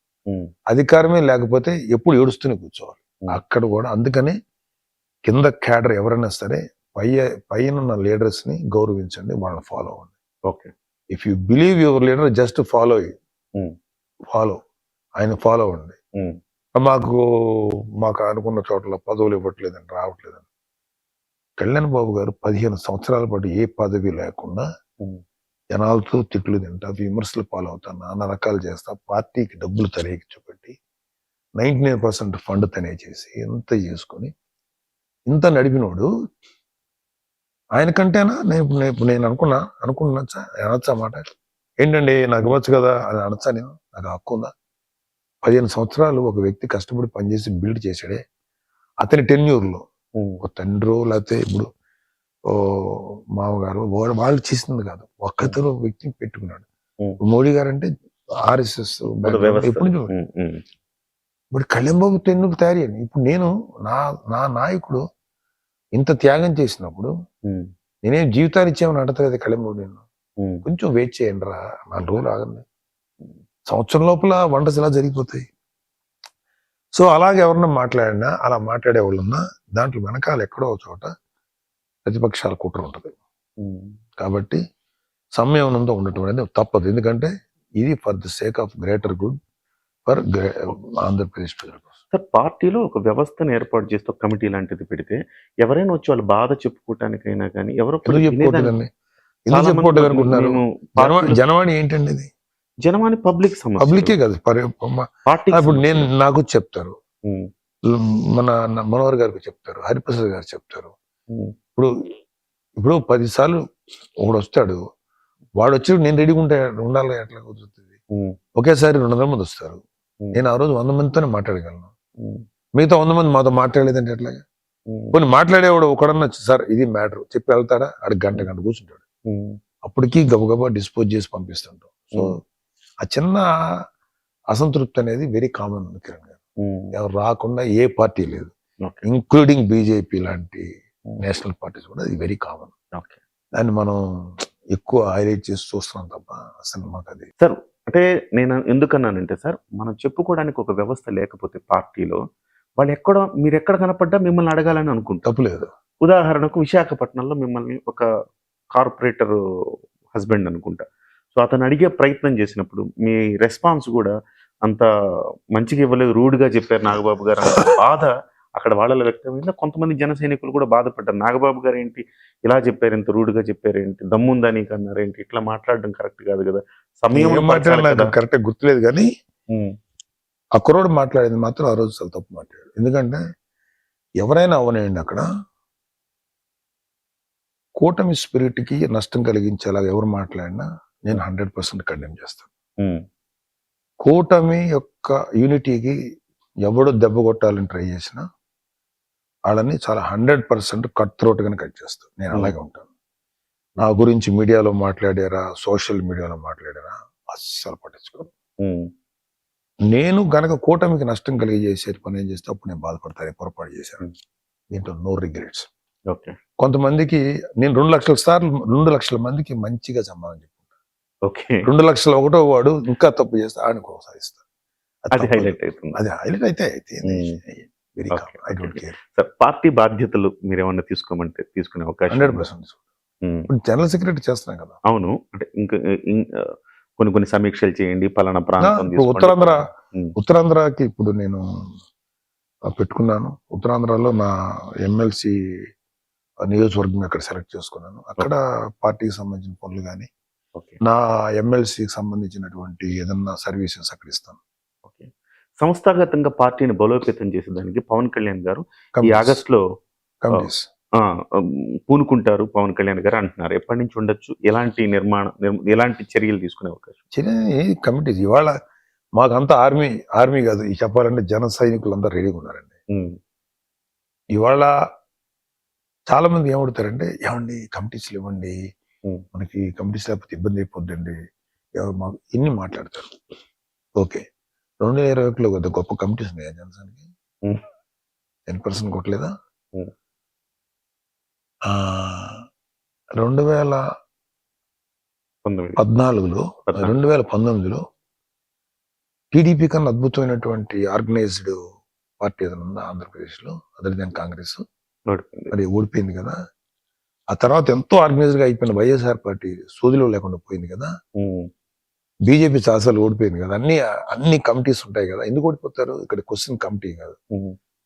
అధికారమే లేకపోతే ఎప్పుడు ఏడుస్తూనే కూర్చోవాలి. అక్కడ కూడా అందుకని కింద క్యాడర్ ఎవరైనా సరే పైన ఉన్న లీడర్స్ ని గౌరవించండి, వాళ్ళని ఫాలో అవ్వండి. Okay, if you believe your leader just follow ఆయన ఫాలో అవ్వండి. మాకు అనుకున్న చోట్ల పదవులు ఇవ్వట్లేదని, రావట్లేదని. కళ్యాణ్ బాబు గారు 15 సంవత్సరాల పాటు ఏ పదవి లేకుండా జనాలతో తిట్లు తింటా, విమర్శలు పాలవుతా, నానా రకాలు చేస్తా, పార్టీకి డబ్బులు తనేకిచ్చుపెట్టి 99% ఫండ్ తనే చేసి ఎంత చేసుకొని ఇంత నడిపినోడు ఆయనకంటేనా నేను అనొచ్చా మాట ఏంటండి, నాకు ఇవ్వచ్చు కదా అని అనొచ్చా? నేను నాకు హక్కు ఉందా? 15 సంవత్సరాలు ఒక వ్యక్తి కష్టపడి పనిచేసి బిల్డ్ చేశాడే, అతని టెన్యూర్లో ఒక తండ్రి లేకపోతే ఇప్పుడు మామగారు వాళ్ళు చేసింది కాదు, ఒక్కతరు వ్యక్తిని పెట్టుకున్నాడు. మోడీ గారు అంటే ఆర్ఎస్ఎస్ ఎప్పుడు ఇప్పుడు కళ్యాణ్ బాబు టెన్యూర్ తయారు చేయండి. ఇప్పుడు నేను నా నాయకుడు ఇంత త్యాగం చేసినప్పుడు నేనేం జీవితాన్ని ఇచ్చామని అడగలేదు కళ్యాణ్ బాబు. నేను కొంచెం వెయిట్ చేయండి రా, 4 రోజులు ఆగండి, సంవత్సరం లోపల వంటలు ఇలా జరిగిపోతాయి. సో అలాగే ఎవరన్నా మాట్లాడినా, అలా మాట్లాడే వాళ్ళు ఉన్నా దాంట్లో వెనకాల ఎక్కడో ఒక చోట ప్రతిపక్షాల కుట్ర ఉంటుంది. కాబట్టి సంయమనంతో ఉండటం అనేది తప్పదు, ఎందుకంటే ఇది for the sake of greater good for Andhra Pradesh ప్రజల కోసం. సార్, పార్టీలో ఒక వ్యవస్థను ఏర్పాటు చేస్తూ కమిటీ లాంటిది పెడితే ఎవరైనా వచ్చి వాళ్ళు బాధ చెప్పుకోవటానికైనా కానీ ఎవరో చెప్పుకోవట్లేదండి, ఎందుకు చెప్పుకోవట్లేదు అనుకుంటున్నారు? జనవాణి ఏంటండి ఇది? జనవాణి పబ్లికే కాదు, ఇప్పుడు నాకు చెప్తారు, మన మనోహర్ గారికి చెప్తారు, హరిప్రసాద్ గారు చెప్తారు. ఇప్పుడు 10 సార్లు ఒకడు వస్తాడు, వాడు వచ్చి నేను రెడీగా ఉండాలి, ఎట్లా కుదురుతుంది? ఒకేసారి 200 మంది వస్తారు, నేను ఆ రోజు 100 మందితోనే మాట్లాడగలను, మిగతా 100 మంది మాతో మాట్లాడలేదంటే ఎట్లాగా? కొన్ని మాట్లాడేవాడు ఒకడన్నా సార్ ఇది మ్యాటర్ చెప్పి వెళ్తాడా? ఆడు గంట కూర్చుంటాడు, అప్పటికి గబగబా డిస్పోజ్ చేసి పంపిస్తుంటాం. సో ఆ చిన్న అసంతృప్తి అనేది వెరీ కామన్ కిరణ్ గారు. ఎవరు రాకుండా ఏ పార్టీ లేదు, ఇంక్లూడింగ్ బీజేపీ లాంటి నేషనల్ పార్టీస్ కూడా ఇది వెరీ కామన్. దాన్ని మనం ఎక్కువ హైలైట్ చేసి చూస్తున్నాం తప్ప అసలు మాకు అది. సార్, అంటే నేను ఎందుకన్నానంటే సార్, మనం చెప్పుకోవడానికి ఒక వ్యవస్థ లేకపోతే పార్టీలో మీరు ఎక్కడ కనపడ్డా మిమ్మల్ని అడగాలని అనుకుంటాం. తప్పులేదు. ఉదాహరణకు విశాఖపట్నంలో మిమ్మల్ని ఒక కార్పొరేటర్ హస్బెండ్ అనుకుంటా, సో అతను అడిగే ప్రయత్నం చేసినప్పుడు మీ రెస్పాన్స్ కూడా అంత మంచిగా ఇవ్వలేదు, రూడ్గా చెప్పారు నాగబాబు గారు అన్న బాధ అక్కడ వాళ్ళలో వ్యక్తమైందా? కొంతమంది జన సైనికులు కూడా బాధపడ్డారు, నాగబాబు గారు ఏంటి ఇలా చెప్పారు, ఇంత రూడ్గా చెప్పారు ఏంటి, దమ్ముందా నీకు అన్నారు ఏంటి, ఇట్లా మాట్లాడడం కరెక్ట్ కాదు కదా, సమయం కరెక్ట్ గుర్తులేదు కానీ ఆ కుర్రోడు మాట్లాడేది మాత్రం ఆ రోజు చాలా తప్పు మాట్లాడాడు. ఎందుకంటే ఎవరైనా అవనేయండి, అక్కడ కూటమి స్పిరిట్ కి నష్టం కలిగించేలా ఎవరు మాట్లాడినా నేను 100% కండెమ్ చేస్తాను. కూటమి యొక్క యూనిటీకి ఎవడు దెబ్బ కొట్టాలని ట్రై చేసినా వాళ్ళని చాలా 100% కట్ త్రోట్ గానే కట్ చేస్తాను. నేను అలాగే ఉంటాను. నా గురించి మీడియాలో మాట్లాడారా, సోషల్ మీడియాలో మాట్లాడారా అస్సలు పట్టించుకోను. నేను గనక కూటమికి నష్టం కలిగజేసే పని ఏం చేస్తే అప్పుడు నేను బాధపడతాను, పొరపాటు చేశాను. దీంట్లో నో రిగ్రెట్స్. కొంతమందికి నేను 2 లక్షల మందికి మంచిగా సమాధానం చెప్పుకుంటాను. ఓకే. 2,01,000 వాడు ఇంకా తప్పు చేస్తే ఆయన కొనసాగిస్తారు. అది హైలైట్ అవుతుంది. అది హైలైట్ అయితే very Okay, calm, I don't care. Sir party బాధ్యతలు మీరేమన్నా తీసుకోమంటే తీసుకునే అవకాశం ఉందా? 100%. ఉమ్, ఇప్పుడు జనరల్ సెక్రటరీ చేస్తున్నాం కదా. అవును. అంటే ఇంకా కొన్ని సమీక్షలు చేయండి, పలానా ప్రాంతం ఇప్పుడు తీసుకోండి. ఉత్తరాంధ్రకి ఇప్పుడు నేను పెట్టుకున్నాను. ఉత్తరాంధ్రలో నా ఎమ్మెల్సీ నియోజకవర్గం అక్కడ సెలెక్ట్ చేసుకున్నాను. అక్కడ పార్టీకి సంబంధించిన పనులు కానీ, ఓకే. నా ఎమ్మెల్సీకి సంబంధించినటువంటి ఏదన్నా సర్వీసెస్ అక్కడ ఇస్తాను. ఓకే. సంస్థాగతంగా పార్టీని బలోపేతం చేసేదానికి పవన్ కళ్యాణ్ గారు ఈ ఆగస్టులో కమిటీస్ పూనుకుంటారు పవన్ కళ్యాణ్ గారు అంటున్నారు. ఎప్పటి నుంచి ఉండొచ్చు? ఎలాంటి చర్యలు తీసుకునే అవకాశం? కమిటీస్ ఇవాళ మాకంతా ఆర్మీ కాదు, ఈ చెప్పాలంటే జన సైనికులు అందరూ రెడీగా ఉన్నారండి. ఇవాళ చాలా మంది ఏమడుతారంటే, ఏమండి కమిటీస్లు ఇవ్వండి, మనకి కమిటీస్ లేకపోతే ఇబ్బంది అయిపోద్దండి, ఎవరు మాకు ఇన్ని మాట్లాడతారు. ఓకే, 2021లో కదా గొప్ప కమిటీస్ ఉన్నాయా జనసేనకి? 10% కొట్టలేదా? 2019లో టీడీపీ కన్నా అద్భుతమైనటువంటి ఆర్గనైజ్డ్ పార్టీ ఏదైనా ఉందా ఆంధ్రప్రదేశ్లో అదర్ దాన్ కాంగ్రెస్? మరి ఓడిపోయింది కదా. ఆ తర్వాత ఎంతో ఆర్గనైజ్డ్ గా అయిపోయిన వైఎస్ఆర్ పార్టీ సోదిలో లేకుండా పోయింది కదా. బీజేపీ చాలాసార్లు ఓడిపోయింది కదా. అన్ని కమిటీస్ ఉంటాయి కదా. ఎందుకు ఓడిపోతారు? ఇక్కడ క్వశ్చన్ కమిటీ కాదు.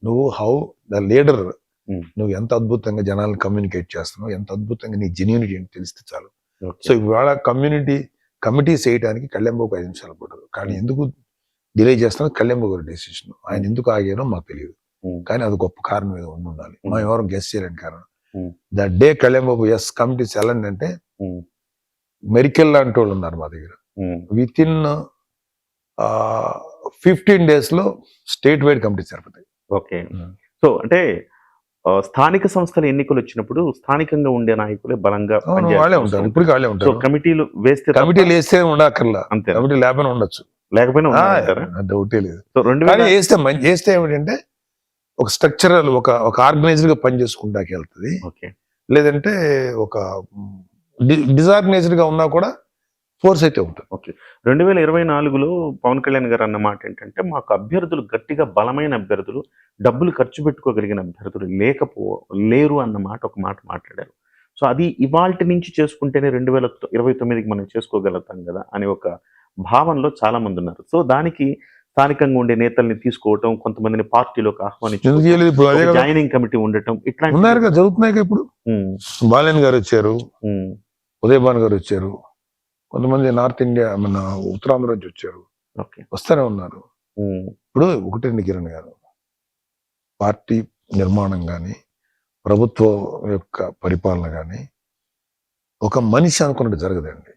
నువ్వు హౌ ద లీడర్, నువ్వు ఎంత అద్భుతంగా జనాలను కమ్యూనికేట్ చేస్తున్నావు, ఎంత అద్భుతంగా నీ జెన్యూనిటీ అని తెలిస్తే చాలు. సో ఇవాళ కమిటీస్ చేయడానికి కళ్యాణబాబు 5 నిమిషాలు పడదు. కానీ ఎందుకు డిలే చేస్తున్నా కళ్యాణబాబు గారి డెసిషన్. ఆయన ఎందుకు ఆగారో మాకు తెలియదు, కానీ అది గొప్ప కారణం ఏదో ఉండాలి. మనం ఎవరు గెస్ చేయలేని కారణం. The day Kalyan Babu yes committees వెళ్ళండి అంటే, మెరికల్ లాంటి వాళ్ళు ఉన్నారు మా దగ్గర. విత్ ఇన్ 15 days లో స్టేట్ వైడ్ కమిటీస్ ఏర్పడతాయి. ఓకే. సో అంటే స్థానిక సంస్థల ఎన్నికలు వచ్చినప్పుడు స్థానికంగా ఉండే నాయకులే బలంగా వాళ్ళే ఉంటారు. ఇప్పుడు వాళ్ళే ఉంటారు. కమిటీలు వేస్తే ఉండక్కర్లా, అంతే, కమిటీ లేకపోయినా ఉండొచ్చు, లేకపోయినా డౌటే లేదు. సో వేస్తే ఏమిటంటే ఒక స్ట్రక్చరల్, ఒక ఆర్గనైజ్డ్ గా పని చేసుకుంటాకి వెళ్తుంది. ఓకే. లేదంటే ఒక డిజార్గనైజ్డ్ గా ఉన్నా కూడా ఫోర్స్ అయితే ఉంటుంది. ఓకే. 2024లో పవన్ కళ్యాణ్ గారు అన్న మాట ఏంటంటే, మాకు అభ్యర్థులు గట్టిగా బలమైన అభ్యర్థులు, డబ్బులు ఖర్చు పెట్టుకోగలిగిన అభ్యర్థులు లేరు అన్న ఒక మాట మాట్లాడారు. సో అది ఇవాల్టి నుంచి చేసుకుంటేనే 2029కి మనం చేసుకోగలుగుతాం కదా అనే ఒక భావనలో చాలా మంది ఉన్నారు. సో దానికి స్థానికంగా ఉండే నేతల్ని తీసుకోవటం, కొంతమందిని పార్టీలోకి ఆహ్వానించడం, జాయినింగ్ కమిటీ ఉండటం, ఇట్లా జరుగుతున్నాయి. ఇప్పుడు బాలేన్ గారు వచ్చారు, ఉదయభాన్ గారు వచ్చారు, కొంతమంది నార్త్ ఇండియా మన ఉత్తరాంధ్ర నుంచి వచ్చారు, వస్తూనే ఉన్నారు. ఇప్పుడు ఒకటండి కిరణ్ గారు, పార్టీ నిర్మాణం కానీ, ప్రభుత్వం యొక్క పరిపాలన కానీ ఒక మనిషి అనుకున్నట్టు జరగదండి.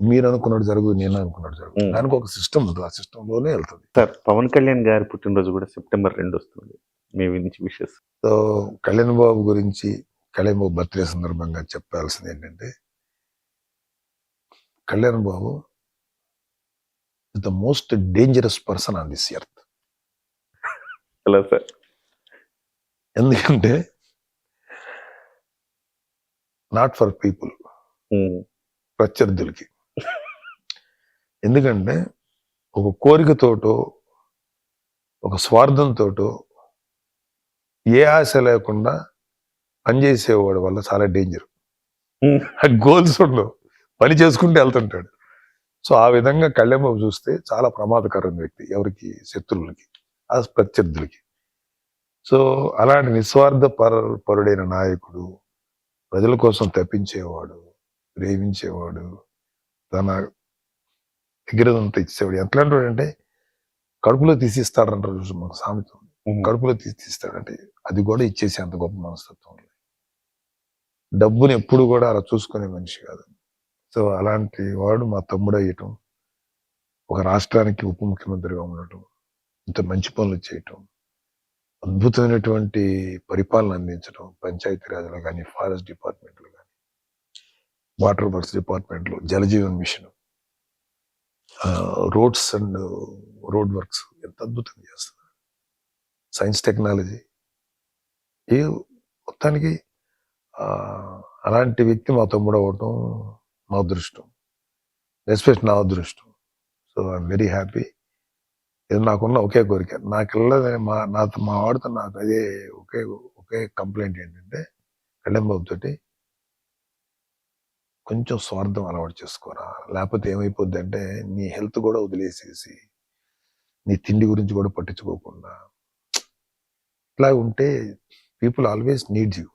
మీరు అనుకున్నట్టు జరగదు, నేను అనుకున్నట్టు జరగదు. దానికి ఒక సిస్టమ్ ఉంది, ఆ సిస్టంలోనే వెళ్తుంది. సార్ పవన్ కళ్యాణ్ గారి పుట్టినరోజు కూడా September 2 వస్తుంది. మీ నుంచి విషెస్. సో కళ్యాణ్ బాబు గురించి, కళ్యాణ్ బాబు బర్త్డే సందర్భంగా చెప్పాల్సింది ఏంటంటే, Kalyan Babu is the most dangerous person on this earth. ఎలా సార్? ఎందుకంటే నాట్ ఫర్ పీపుల్, ప్రత్యర్థులకి. ఎందుకంటే ఒక కోరికతోటో, ఒక స్వార్థంతోటో, ఏ ఆశ లేకుండా పనిచేసేవాడు వల్ల చాలా డేంజర్. గోల్స్ ఉండవు, పని చేసుకుంటూ వెళ్తుంటాడు. సో ఆ విధంగా కళ్యాణ్ బాబు చూస్తే చాలా ప్రమాదకరమైన వ్యక్తి, ఎవరికి? శత్రువులకి, ఆ ప్రత్యర్థులకి. సో అలాంటి నిస్వార్థ పరుడైన నాయకుడు, ప్రజల కోసం తప్పించేవాడు, ప్రేమించేవాడు, తన దగ్గరదంతా ఇచ్చేవాడు. ఎట్లాంటి వాడు అంటే, కడుపులో తీసిస్తాడంటారు చూసి మాకు సామెత, కడుపులో తీస్తాడంటే అది కూడా ఇచ్చేసి అంత గొప్ప మనస్తత్వం. డబ్బుని ఎప్పుడు కూడా అలా చూసుకునే మనిషి కాదు. సో అలాంటి వాడు మా తమ్ముడు అయ్యటం, ఒక రాష్ట్రానికి ఉప ముఖ్యమంత్రిగా ఉండటం, ఇంత మంచి పనులు చేయటం, అద్భుతమైనటువంటి పరిపాలన అందించడం, పంచాయతీరాజ్లో కానీ, ఫారెస్ట్ డిపార్ట్మెంట్లో కానీ, వాటర్ వర్క్స్ డిపార్ట్మెంట్లో, Jal Jeevan mission, roads and road works ఎంత అద్భుతంగా చేస్తున్నారు. సైన్స్ టెక్నాలజీ, మొత్తానికి అలాంటి వ్యక్తి మా తమ్ముడు అవ్వటం మా అదృష్టం. ఎస్పెషల్ నా అదృష్టం. So I'm very happy. ఇది నాకున్న ఒకే కోరిక. మా వాడితో నాకు అదే ఒకే కంప్లైంట్ ఏంటంటే, కళ్యాణ్ బాబు తోటి కొంచెం స్వార్థం అలవాటు చేసుకోరా. లేకపోతే ఏమైపోద్ది అంటే, నీ హెల్త్ కూడా వదిలేసేసి, నీ తిండి గురించి కూడా పట్టించుకోకుండా ఇట్లా ఉంటే people always needs you.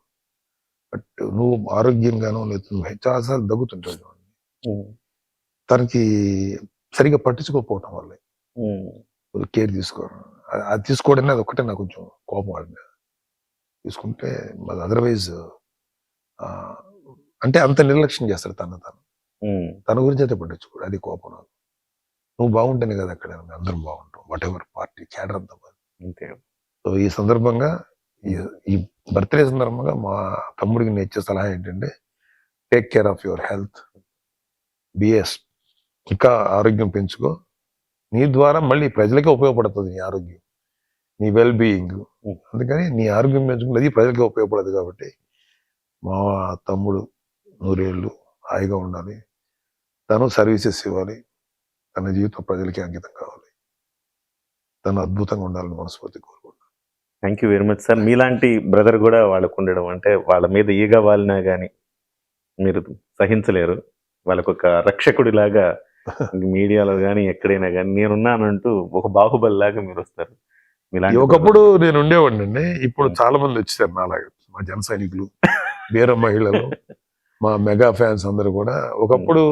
But నువ్వు ఆరోగ్యంగానో లేదా నువ్వు చాలాసార్లు దగ్గుతుంటావు చూడండి, తనకి సరిగా పట్టించుకోకపోవటం వల్ల కేర్ తీసుకోవడం, అది తీసుకోవడం అది ఒక్కటే నాకు కొంచెం కోపం వాడి మీద. తీసుకుంటే మరి అదర్వైజ్ అంటే అంత నిర్లక్ష్యం చేస్తాడు తన గురించి అయితే పట్టించుకోడు. అది కోపం నాకు. నువ్వు బాగుంటేనే కదా అక్కడ అందరం బాగుంటాం, వాట్ ఎవర్ పార్టీ క్యాడర్ అంతా. అంతే. సో ఈ సందర్భంగా ఈ బర్త్డే సందర్భంగా మా తమ్ముడికి నేను ఇచ్చే సలహా ఏంటంటే, take care of your health, BS, ఇంకా ఆరోగ్యం పెంచుకో. నీ ద్వారా మళ్ళీ ప్రజలకే ఉపయోగపడుతుంది నీ ఆరోగ్యం, నీ వెల్ బీయింగ్. అందుకని నీ ఆరోగ్యం పెంచుకున్నది ప్రజలకే ఉపయోగపడదు. కాబట్టి మా తమ్ముడు 100 ఏళ్ళు హాయిగా ఉండాలి, తను సర్వీసెస్ ఇవ్వాలి, తన జీవితం ప్రజలకి అంకితం కావాలి, తను అద్భుతంగా ఉండాలని మనస్ఫూర్తి కోరుకుంటున్నాను. Thank you very much sir. మీలాంటి బ్రదర్ కూడా వాళ్ళకు ఉండడం అంటే, వాళ్ళ మీద ఈగ వాలినా కానీ మీరు సహించలేరు. వాళ్ళకు ఒక రక్షకుడిలాగా మీడియాలో కానీ ఎక్కడైనా కానీ నేనున్నానంటూ ఒక బాహుబలి లాగా మీరు వస్తారు. ఒకప్పుడు నేను ఉండేవాడిని అండి. ఇప్పుడు చాలా మంది వచ్చారు నాలాగా, మా జన సైనికులు, వీర మహిళలు, మా మెగా ఫ్యాన్స్ అందరూ కూడా. ఒకప్పుడు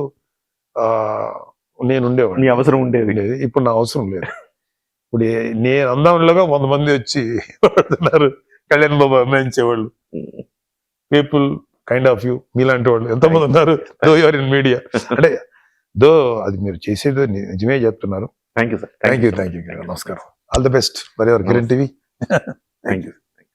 నేను ఉండేవాడిని, అవసరం ఉండేది. ఇప్పుడు నా అవసరం లేదు. ఇప్పుడు నేను అందంలోగా 100 మంది వచ్చి పడుతున్నారు, Kalyan Babu అభిమానించేవాళ్ళు, people kind of you, మీలాంటి వాళ్ళు ఎంతమంది ఉన్నారు. దో యువర్ ఇన్ మీడియా అంటే అది మీరు చేసేది నిజమే చెప్తున్నారు. Thank you sir. Thank you. నమస్కారం. All the best for your Kiran TV. Thank you.